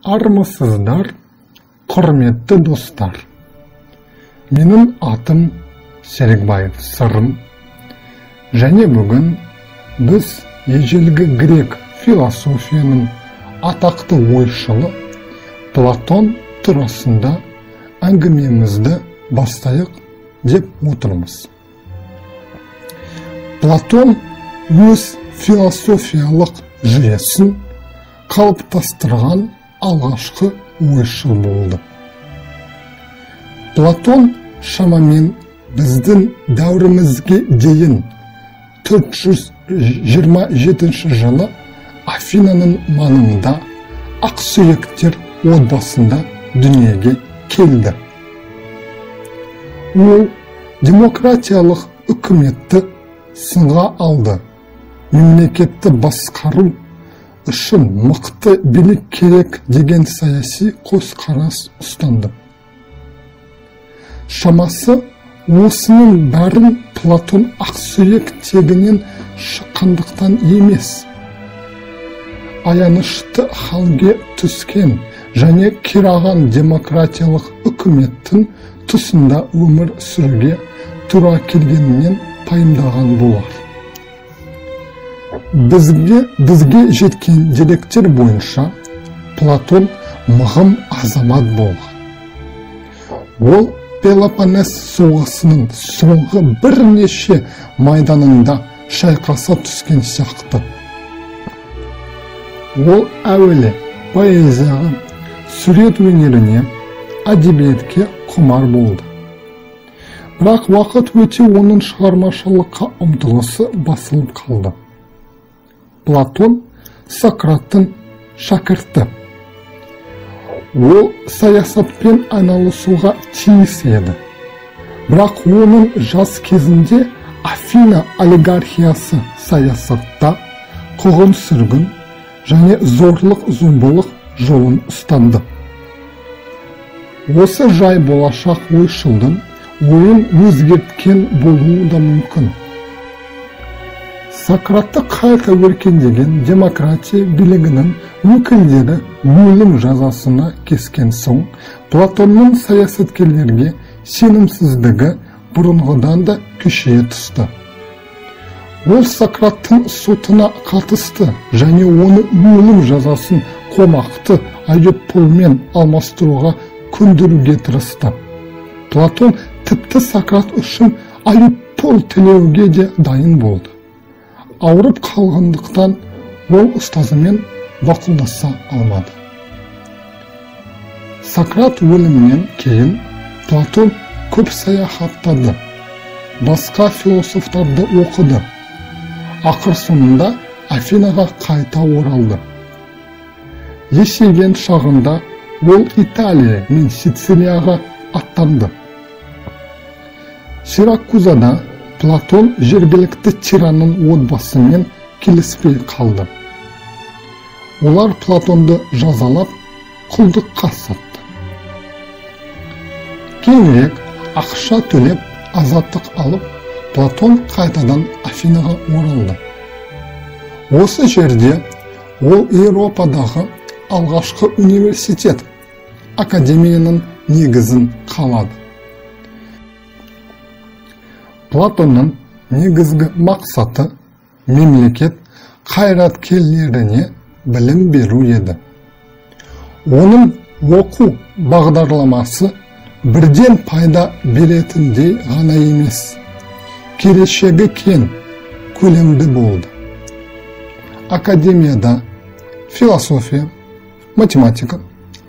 Армысыздар, құрметті достар. Менің атым Серікбаев Сырым. Және бүгін біз ежелгі грек философияның атақты ойшылы Платон турасында әңгімемізді бастайық деп отырмыз. Платон өз философиялық жүйесін қалыптастырған алғашқы ойшыл болды. Платон шамамен біздің дәуірімізге дейін 427 жылы Афинаның маңында Ақсүйектер отбасында дүниеге келді. Ол демократиялық үкіметті сынға алды. Мемлекетті басқару үшін мықты билік керек деген саяси көзқарас ұстанды. Шамасы осының бәрін Платон Ақсүйек тегінен шыққандықтан емес, аянышты халге түскен және қираған демократиялық үкіметтің тұсында өмір сүруге тура келгенінен пайымдаған болар. Бізге жеткен деректер бойынша Платон мығым азамат болған. Ол Пелопоннес соғысының соңғы бірнеше майданында шайқаса түскен сияқты. Ол әуелі поэзияға, сурет өнеріне, әдебиетке құмар болды. Бірақ уақыт өте оның шығармашылыққа ұмтылысы басылып қалды. Платон Сократтың шәкірті. Ол саясатпен айналысуға тиіс еді. Бірақ оның жас кезінде Афина олигархиясы саясатта қуғын сүргін және зорлық-зомбылық жолын ұстанды. Осы жай болашақ ойшылдың ойын өзгерткен болуы да мүмкін. Сократты қайта өркендеген демократия билігінің өкілдері өлім жазасына кескен соң, Платонның саясаткерлерге сенімсіздігі бұрынғыдан да күшейе түсті. Ол Сократтың сотына қатысты және оны өлім жазасын қомақты айыппұлмен алмастыруға көндіруге тырысты. Платон тіпті Сократ үшін айыппұл төлеуге де дайын болды. Ауырып қалғандықтан ол ұстазымен бақылдаса алмады. Сократ өлімінен кейін Платон көп саяхаттады, басқа философтарды оқыды. Ақыр соңында Афинаға қайта оралды. Есейген шағында ол Италия мен Сицилияға аттанды. Сиракузада Платон жергілікті тиранның отбасымен келіспей қалды. Олар Платонды жазалап, құлдыққа сатты. Кейінірек ақша төлеп, азаттық алып, Платон қайтадан Афинаға оралды. Осы жерде ол Еуропадағы алғашқы университет, академияның негізін қалады. Платонның негізгі мақсаты мемлекет қайраткерлеріне білім беру еді. Оның оқу бағдарламасы бірден пайда беретіндей ғана емес, келешегі кең, көлемді болды. Академияда философия, математика,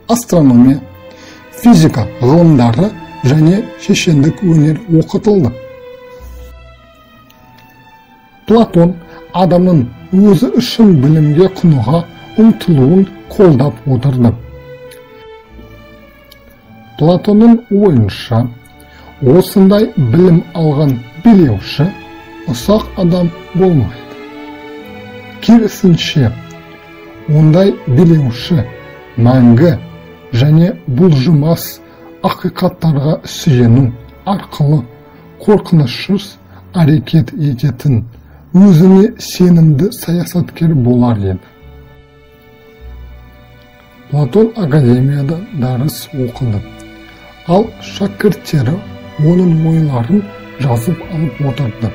астрономия, физика ғылымдары және шешендік өнер оқытылды. Платон адамның өзі үшін білімге құныға ұмтылуын қолдап отырды. Платонның ойынша, осындай білім алған билеуші ұсақ адам болмайды. Керісінше, ондай билеуші мәңгі және бұлжымас ақиқаттарға сүйену арқылы қорқынышсыз әрекет ететін өзіне сенімді саясаткер болар еді. Платон академияда дәріс оқыды. Ал шәкірттері оның ойларын жазып алып отырды.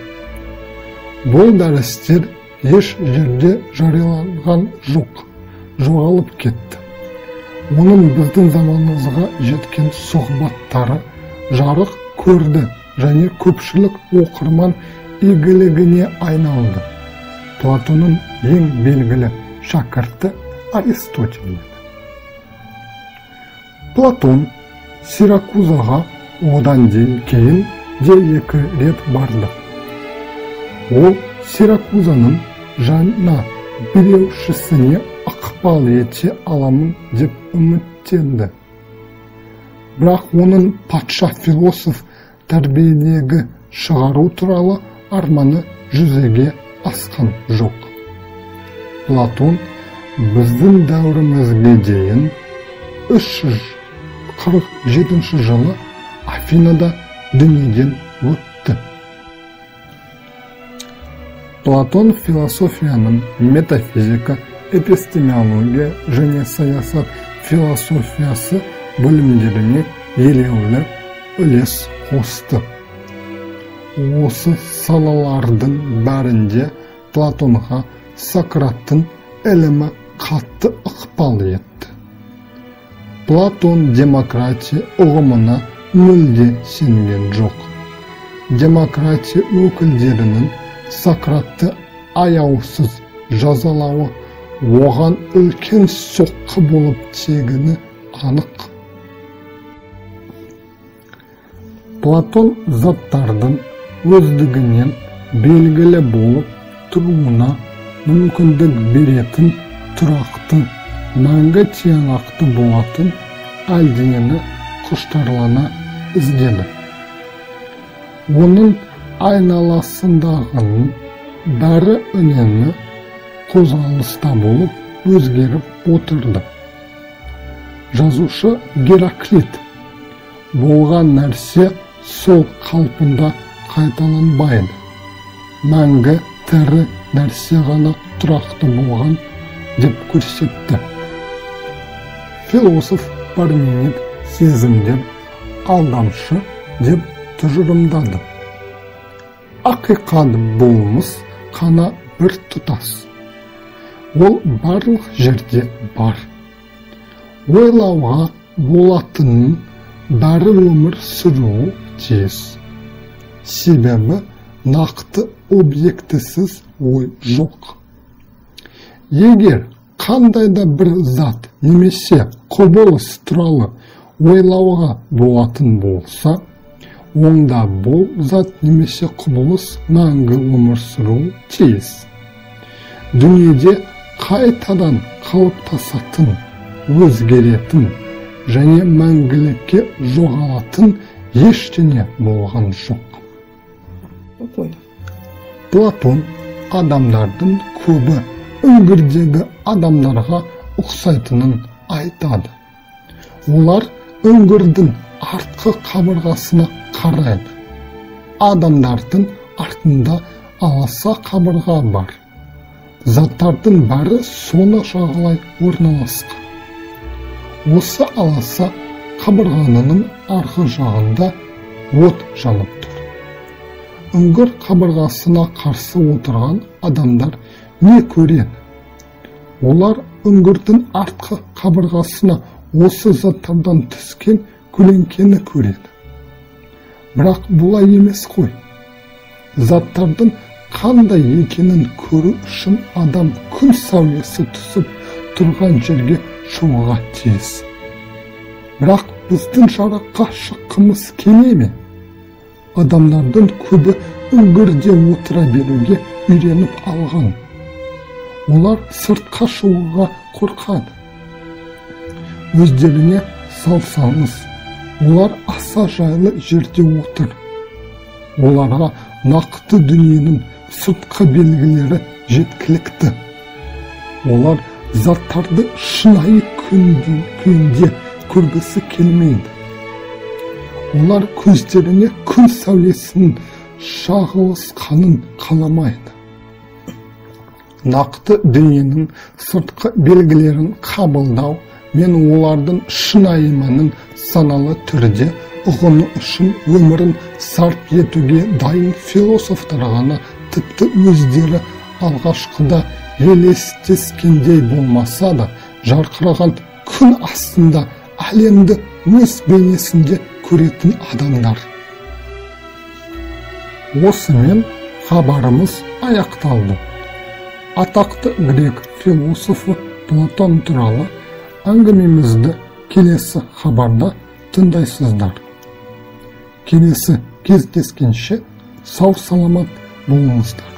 Бұл дәрістер еш жерде жарияланған жоқ, жоғалып кетті. Оның біздің заманымызға жеткен сұхбаттары жарық көрді және көпшілік оқырман игілігіне айналды. Платонның ең белгілі шәкірті Аристотель. Платон Сиракузаға одан кейін де 2 рет барды. Ол Сиракузаның жаңа билеушісіне ықпал ете аламын деп үміттенді. Бірақ оның патша философ тәрбиедегі шығару туралы арманы жүзеге асқан жоқ. Платон біздің дәуірімізге дейін 347 жылы Афинада дүниеден өтті. Платон философияның метафизика, эпистемология және саясат философиясы бөлімдеріне елеулі үлес қосты. Осы салалардың бәрінде Платонға Сократтың ілімі қатты ықпал етті. Платон демократия ұғымына мүлде сенген жоқ. Демократия өкілдерінің Сократты аяусыз жазалауы оған үлкен соққы болып тигені анық. Платон заттардың өздігінен белгілі болып тұруына мүмкіндік беретін тұрақты, мәңгі тиянақты болатын әлденені құштарлана іздеді. Оның айналасындағының бәрі үнемі қозғалыста болып өзгеріп отырды. Жазушы Гераклит болған нәрсе сол қалпында қайталанбайды. Мәңгі тірі нәрсе ғана тұрақты болған деп көрсетті. Философ Парменид сезімдер алдамшы деп тұжырымдады. Ақиқат болмыс қана бір тұтас. Ол барлық жерде бар. Ойлауға болатынның бәрі өмір сүруі тиіс. Себебі нақты объектісіз ой жоқ. Егер қандайда бір зат немесе құбылыс туралы ойлауға болатын болса, онда бұл зат немесе құбылыс мәңгі өмір сүруі тиіс. Дүниеде қайтадан қалыптасатын, өзгеретін және мәңгілікке жоғалатын ештеңе болған жоқ. Платон адамдардың көбі үңгірдегі адамдарға ұқсайтынын айтады. Олар үңгірдің артқы қабырғасына қарайды. Адамдардың артында аласа қабырға бар. Заттардың бәрі соны жағалай орналасқан. Осы аласа қабырғаның арғы жағында от жанып тұр. Үңгір қабырғасына қарсы отырған адамдар не көреді? Олар үңгірдің артқы қабырғасына осы заттардан түскен көлеңкені көреді. Бірақ бұлай емес қой. Заттардың қандай екенін көру үшін адам күн сәулесі түсіп тұрған жерге шығуға тиіс. Бірақ біздің жарыққа шыққымыз келе ме? Адамдардың көбі үңгірде отыра беруге үйреніп алған. Олар сыртқа шығуға қорқады. Өздеріне салсаңыз, олар аса жайлы жерде отыр. Оларға нақты дүниенің сыртқы белгілері жеткілікті. Олар заттарды шынайы күйінде көргісі келмейді. Олар көздеріне күн сәулесінің шағылысқанын қаламайды. Нақты дүниенің сыртқы белгілерін қабылдау мен олардың шынайыманын саналы түрде ұғыну үшін өмірін сарп етуге дайын философтар ғана, тіпті өздері алғашқыда елестескендей болмаса да, жарқыраған күн астында әлемді өз бейнесінде көретін адамдар. Осымен хабарымыз аяқталды. Атақты грек философы Платон туралы әңгімемізді келесі хабарда тыңдайсыздар. Келесі кездескенше сау саламат болыңыздар.